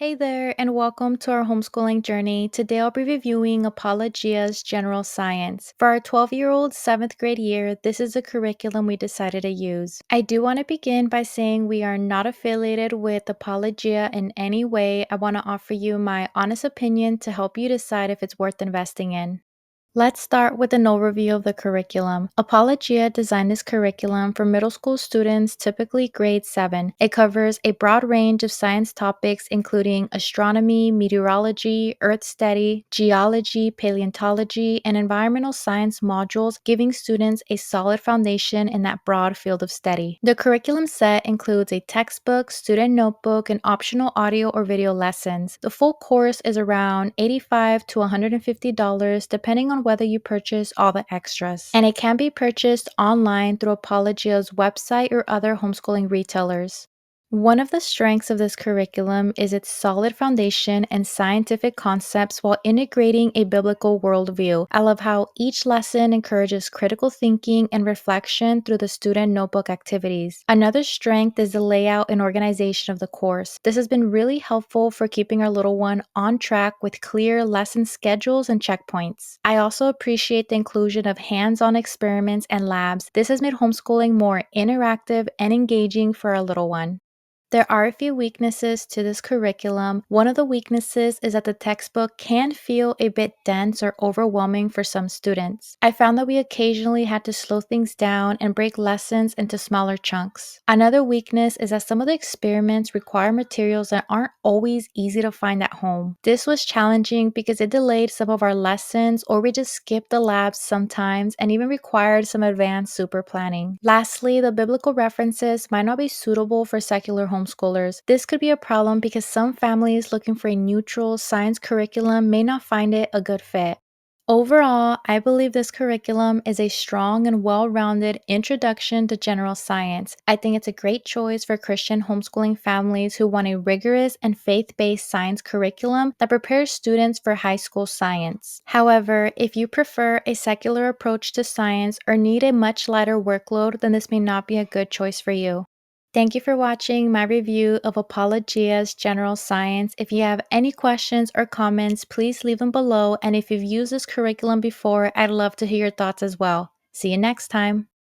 Hey there, and welcome to our homeschooling journey. Today I'll be reviewing Apologia's General Science. For our 12-year-old 7th grade year, this is the curriculum we decided to use. I do want to begin by saying we are not affiliated with Apologia in any way. I want to offer you my honest opinion to help you decide if it's worth investing in. Let's start with an overview of the curriculum. Apologia designed this curriculum for middle school students, typically grade 7. It covers a broad range of science topics including astronomy, meteorology, earth study, geology, paleontology, and environmental science modules, giving students a solid foundation in that broad field of study. The curriculum set includes a textbook, student notebook, and optional audio or video lessons. The full course is around $85 to $150 depending on whether you purchase all the extras. And it can be purchased online through Apologia's website or other homeschooling retailers. One of the strengths of this curriculum is its solid foundation and scientific concepts while integrating a biblical worldview. I love how each lesson encourages critical thinking and reflection through the student notebook activities. Another strength is the layout and organization of the course. This has been really helpful for keeping our little one on track with clear lesson schedules and checkpoints. I also appreciate the inclusion of hands-on experiments and labs. This has made homeschooling more interactive and engaging for our little one. There are a few weaknesses to this curriculum. One of the weaknesses is that the textbook can feel a bit dense or overwhelming for some students. I found that we occasionally had to slow things down and break lessons into smaller chunks. Another weakness is that some of the experiments require materials that aren't always easy to find at home. This was challenging because it delayed some of our lessons, or we just skipped the labs sometimes and even required some advanced super planning. Lastly, the biblical references might not be suitable for secular homeschoolers. This could be a problem because some families looking for a neutral science curriculum may not find it a good fit. Overall, I believe this curriculum is a strong and well-rounded introduction to general science. I think it's a great choice for Christian homeschooling families who want a rigorous and faith-based science curriculum that prepares students for high school science. However, if you prefer a secular approach to science or need a much lighter workload, then this may not be a good choice for you. Thank you for watching my review of Apologia's General Science. If you have any questions or comments, please leave them below. And if you've used this curriculum before, I'd love to hear your thoughts as well. See you next time.